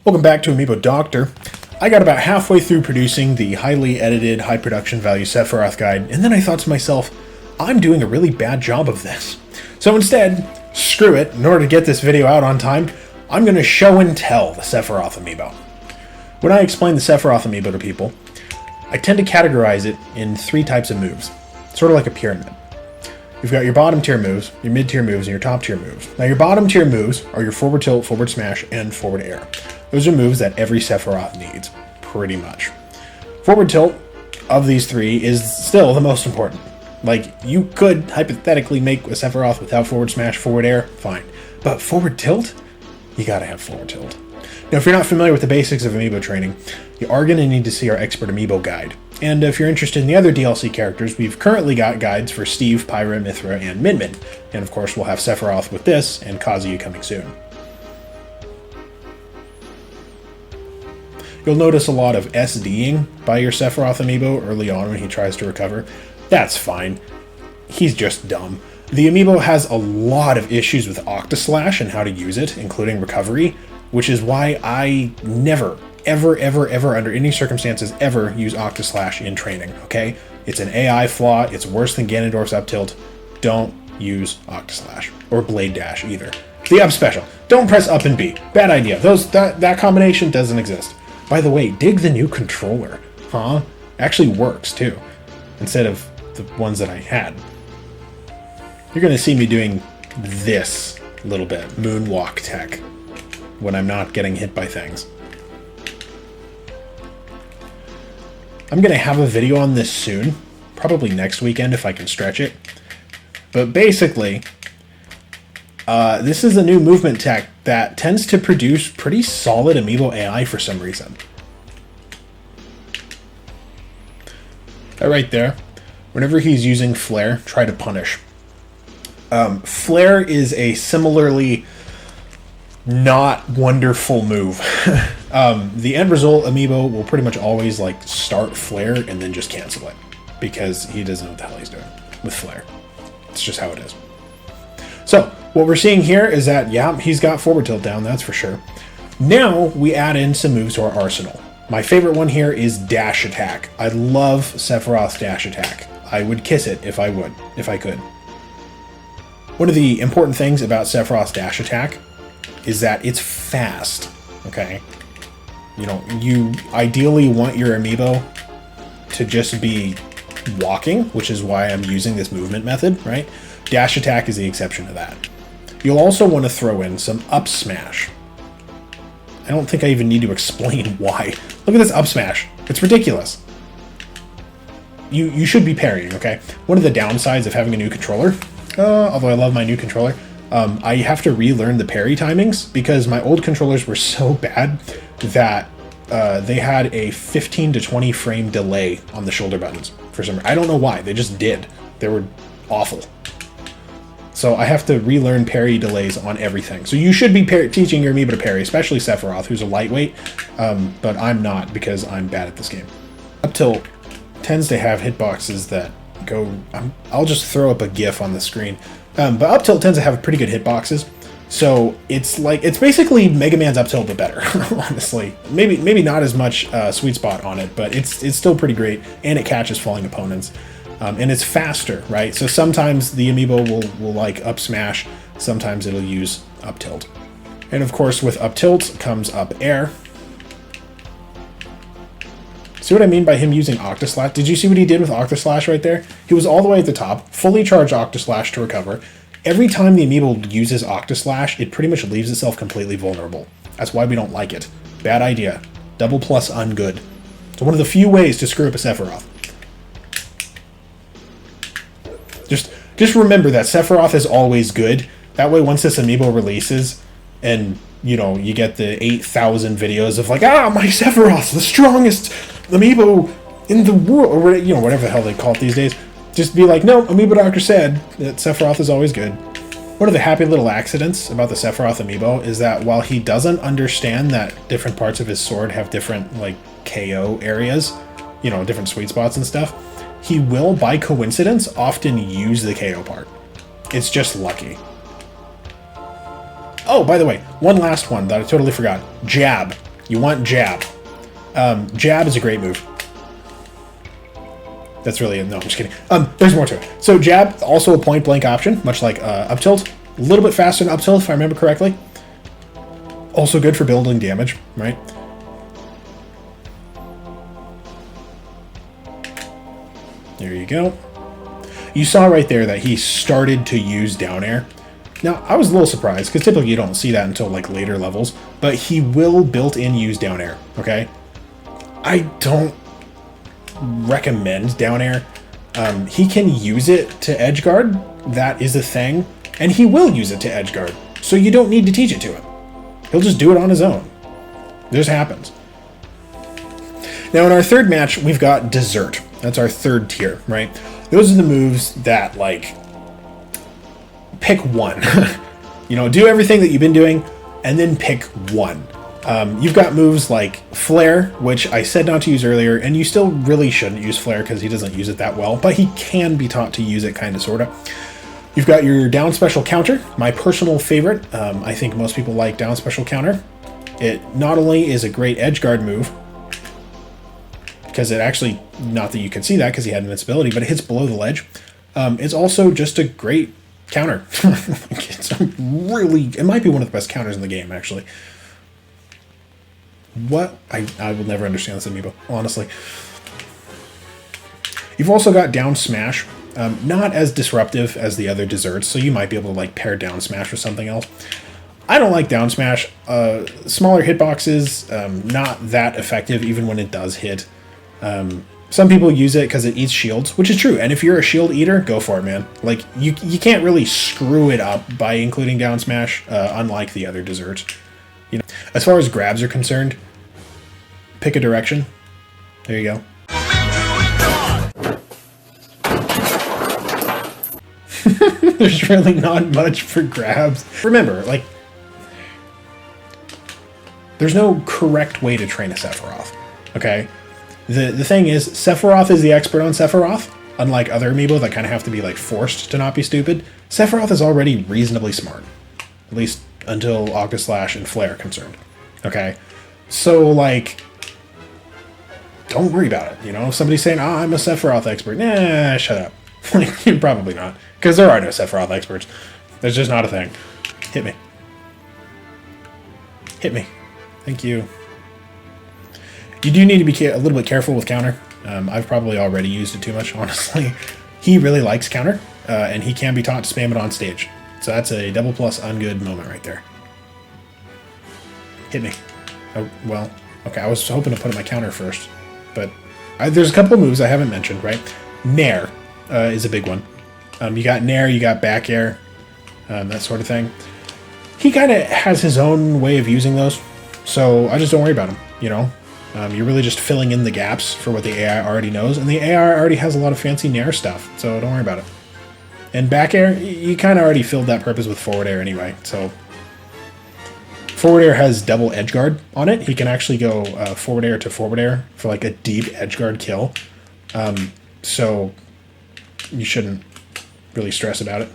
Welcome back to Amiibo Doctor. I got about halfway through producing the highly edited, high production value Sephiroth guide, and then I thought to myself, I'm doing a really bad job of this. So instead, screw it, in order to get this video out on time, I'm going to show and tell the Sephiroth Amiibo. When I explain the Sephiroth Amiibo to people, I tend to categorize it in three types of moves, sort of like a pyramid. You've got your bottom tier moves, your mid tier moves, and your top tier moves. Now your bottom tier moves are your forward tilt, forward smash, and forward air. Those are moves that every Sephiroth needs, pretty much. Forward tilt of these three is still the most important. Like, you could hypothetically make a Sephiroth without forward smash, forward air, fine. But forward tilt? You gotta have forward tilt. Now, if you're not familiar with the basics of Amiibo training, you are gonna need to see our Expert Amiibo guide. And if you're interested in the other DLC characters, we've currently got guides for Steve, Pyra, Mithra, and Min Min. And of course, we'll have Sephiroth with this, and Kazuya coming soon. You'll notice a lot of SDing by your Sephiroth Amiibo early on when he tries to recover. That's fine. He's just dumb. The Amiibo has a lot of issues with Octaslash and how to use it, including recovery, which is why I never, ever, under any circumstances, ever use Octaslash in training, okay? It's an AI flaw, it's worse than Ganondorf's up tilt. Don't use Octaslash, or Blade Dash either. The up special. Don't press up and B. Bad idea. That combination doesn't exist. By the way, dig the new controller. Huh? Actually works, too. Instead of the ones that I had. You're going to see me doing this little bit. Moonwalk tech. When I'm not getting hit by things. I'm going to have a video on this soon. Probably next weekend if I can stretch it. But basically, this is a new movement tech that tends to produce pretty solid Amiibo AI for some reason. Right there. Whenever he's using Flare, try to punish. Flare is a similarly not wonderful move. The end result, Amiibo will pretty much always like start Flare and then just cancel it. Because he doesn't know what the hell he's doing with Flare. It's just how it is. So, what we're seeing here is that, yeah, he's got forward tilt down, that's for sure. Now, we add in some moves to our arsenal. My favorite one here is Dash Attack. I love Sephiroth's Dash Attack. I would kiss it if I could. One of the important things about Sephiroth's Dash Attack is that it's fast, okay? You know, you ideally want your Amiibo to just be walking, which is why I'm using this movement method, right? Dash Attack is the exception to that. You'll also want to throw in some up smash. I don't think I even need to explain why. Look at this up smash. It's ridiculous. You should be parrying, okay? One of the downsides of having a new controller, although I love my new controller, I have to relearn the parry timings because my old controllers were so bad that they had a 15 to 20 frame delay on the shoulder buttons for some reason. I don't know why. They just did. They were awful. So I have to relearn parry delays on everything. So you should be teaching your Amiibo to parry, especially Sephiroth, who's a lightweight, but I'm not because I'm bad at this game. Up tilt tends to have hitboxes that go... I'll just throw up a GIF on the screen. But up tilt tends to have pretty good hitboxes. So it's basically Mega Man's up tilt, but better, honestly. Maybe not as much sweet spot on it, but it's still pretty great, and it catches falling opponents. And it's faster, right? So sometimes the Amiibo will like up smash, sometimes it'll use up tilt. And of course with up tilt comes up air. See what I mean by him using Octaslash? Did you see what he did with Octaslash right there? He was all the way at the top, fully charged Octaslash to recover. Every time the Amiibo uses Octaslash, it pretty much leaves itself completely vulnerable. That's why we don't like it. Bad idea. Double plus ungood. So one of the few ways to screw up a Sephiroth. Just remember that Sephiroth is always good. That way, once this Amiibo releases, and, you know, you get the 8,000 videos of like, my Sephiroth's the strongest Amiibo in the world, or, you know, whatever the hell they call it these days. Just be like, no, Amiibo Doctor said that Sephiroth is always good. One of the happy little accidents about the Sephiroth Amiibo is that while he doesn't understand that different parts of his sword have different, like, KO areas, you know, different sweet spots and stuff, he will, by coincidence, often use the KO part. It's just lucky. Oh, by the way, one last one that I totally forgot. Jab. you want jab. Jab is a great move. That's really it. No, I'm just kidding. There's more to it. So jab, also a point blank option, much like up tilt. A little bit faster than up tilt, if I remember correctly. Also good for building damage, right? There you go. You saw right there that he started to use down air. Now, I was a little surprised, because typically you don't see that until like later levels, but he will built-in use down air, okay? I don't recommend down air. He can use it to edge guard, that is a thing, and he will use it to edge guard, so you don't need to teach it to him. He'll just do it on his own. It just happens. Now in our third match, we've got Dessert. That's our third tier, right? Those are the moves that, like, pick one. You know, do everything that you've been doing, and then pick one. You've got moves like Flare, which I said not to use earlier, and you still really shouldn't use Flare because he doesn't use it that well, but he can be taught to use it, kind of, sort of. You've got your down special counter, my personal favorite. I think most people like down special counter. It not only is a great edge guard move, because it actually, not that you can see that because he had invincibility, but it hits below the ledge. It's also just a great counter. It's really, it might be one of the best counters in the game, actually. What? I will never understand this amiibo, honestly. You've also got down smash. Not as disruptive as the other desserts, so you might be able to like pair down smash with something else. I don't like down smash. Smaller hitboxes, not that effective even when it does hit. Some people use it because it eats shields, which is true. And if you're a shield eater, go for it, man. Like, you can't really screw it up by including down smash, unlike the other desserts. You know, as far as grabs are concerned, pick a direction. There you go. There's really not much for grabs. Remember, like, there's no correct way to train a Sephiroth, okay? The thing is, Sephiroth is the expert on Sephiroth, unlike other amiibo that kind of have to be, like, forced to not be stupid. Sephiroth is already reasonably smart, at least until August and Flare are concerned, okay? So, like, don't worry about it, you know? If somebody's saying, oh, I'm a Sephiroth expert, nah, shut up. Like, probably not, because there are no Sephiroth experts. There's just not a thing. Hit me. Hit me. Thank you. You do need to be a little bit careful with counter. I've probably already used it too much, honestly. He really likes counter, and he can be taught to spam it on stage. So that's a double plus ungood moment right there. Hit me. Oh, well, okay, I was hoping to put in my counter first, but there's a couple of moves I haven't mentioned, right? Nair is a big one. You got Nair, you got back air, that sort of thing. He kind of has his own way of using those, so I just don't worry about him, you know? You're really just filling in the gaps for what the AI already knows, and the AI already has a lot of fancy Nair stuff, so don't worry about it. And back air, you kind of already filled that purpose with forward air anyway, so... Forward air has double edge guard on it. He can actually go forward air to forward air for like a deep edge guard kill. So you shouldn't really stress about it.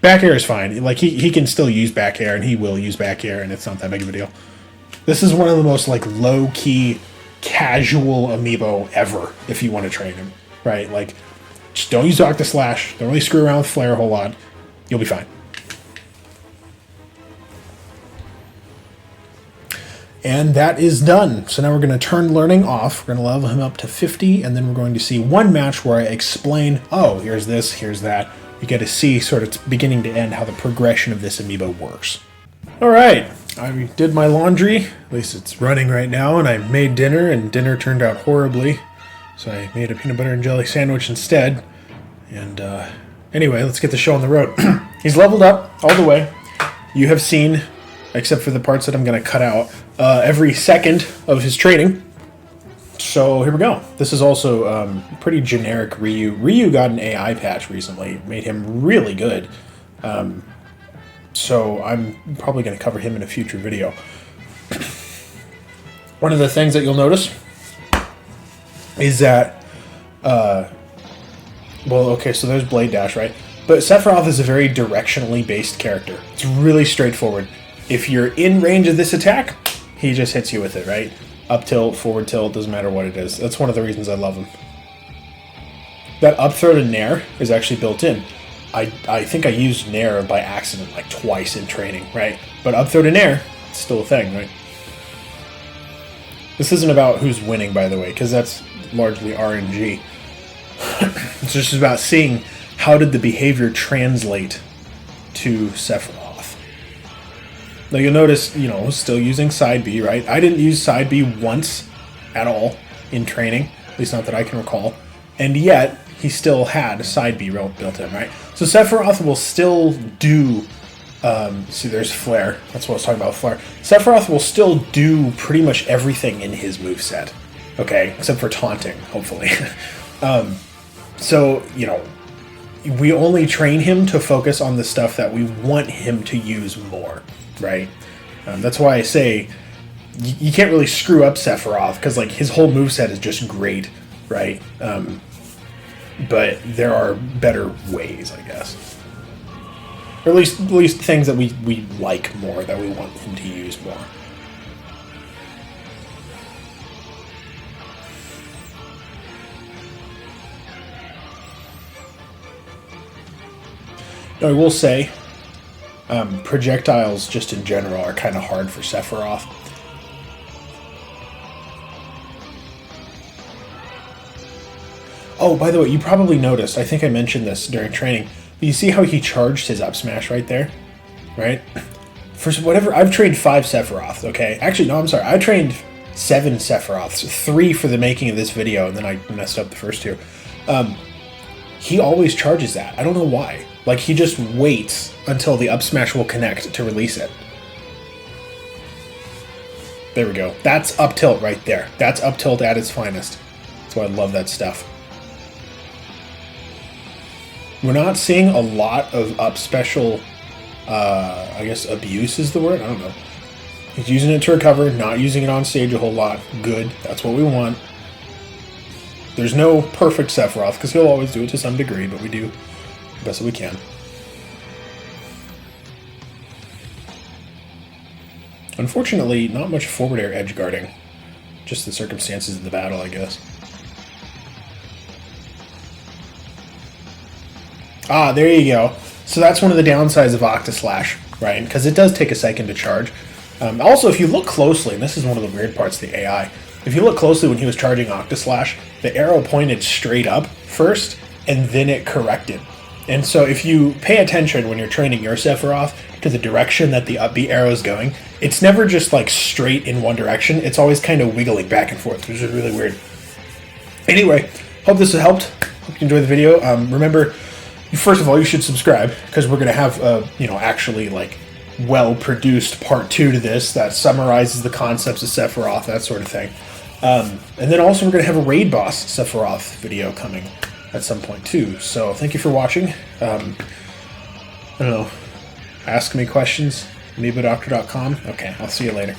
Back air is fine. Like he can still use back air, and he will use back air, and it's not that big of a deal. This is one of the most like low-key, casual amiibo ever if you want to train him, right? Like, just don't use Octa Slash. Don't really screw around with Flare a whole lot. You'll be fine. And that is done. So now we're going to turn learning off. We're going to level him up to 50, and then we're going to see one match where I explain, oh, here's this, here's that. You get to see sort of beginning to end how the progression of this amiibo works. All right, I did my laundry. At least it's running right now, and I made dinner, and dinner turned out horribly. So I made a peanut butter and jelly sandwich instead. And anyway, let's get the show on the road. He's leveled up all the way. You have seen, except for the parts that I'm going to cut out, every second of his training. So here we go. This is also pretty generic Ryu. Ryu got an AI patch recently. Made him really good. So I'm probably going to cover him in a future video. One of the things that you'll notice is that, well, okay, so there's Blade Dash, right? But Sephiroth is a very directionally based character. It's really straightforward. If you're in range of this attack, he just hits you with it, right? Up tilt, forward tilt, doesn't matter what it is. That's one of the reasons I love him. That up throw to Nair is actually built in. I think I used Nair by accident like twice in training, right? But up throw to Nair, it's still a thing, right? This isn't about who's winning, by the way, because that's largely RNG. It's just about seeing how did the behavior translate to Sephiroth. Now you'll notice, still using side B, right? I didn't use side B once at all in training, at least not that I can recall. And yet, he still had side B built in, right? So Sephiroth will still do... see, there's Flare. That's what I was talking about, Flare. Sephiroth will still do pretty much everything in his moveset. Okay? Except for taunting, hopefully. So, we only train him to focus on the stuff that we want him to use more, right? That's why I say you can't really screw up Sephiroth, because like his whole moveset is just great, right? But there are better ways, I guess. Or at least things that we like more, that we want him to use more. Now, I will say, projectiles just in general are kind of hard for Sephiroth. Oh, by the way, you probably noticed, I think I mentioned this during training, but you see how he charged his up smash right there? Right? For whatever, I've trained 5 Sephiroths, okay? Actually, no, I'm sorry, I trained 7 Sephiroths, 3 for the making of this video, and then I messed up the first 2. He always charges that. I don't know why. Like, he just waits until the up smash will connect to release it. There we go. That's up tilt right there. That's up tilt at its finest. That's why I love that stuff. We're not seeing a lot of up special, I guess abuse is the word? I don't know. He's using it to recover, not using it on stage a whole lot. Good. That's what we want. There's no perfect Sephiroth, because he'll always do it to some degree, but we do the best that we can. Unfortunately, not much forward air edge guarding. Just the circumstances of the battle, I guess. Ah, there you go. So that's one of the downsides of Octaslash, right? Because it does take a second to charge. Also, if you look closely, and this is one of the weird parts of the AI, if you look closely when he was charging Octaslash, the arrow pointed straight up first, and then it corrected. And so if you pay attention when you're training your Sephiroth to the direction that the up B arrow is going, it's never just like straight in one direction. It's always kind of wiggling back and forth, which is really weird. Anyway, hope this has helped. Hope you enjoyed the video. Remember, first of all, you should subscribe, because we're going to have, actually like well-produced part 2 to this that summarizes the concepts of Sephiroth, that sort of thing. And then also we're going to have a raid boss Sephiroth video coming at some point too. So thank you for watching. I don't know. Ask me questions. Amiibodoctor.com. Okay, I'll see you later.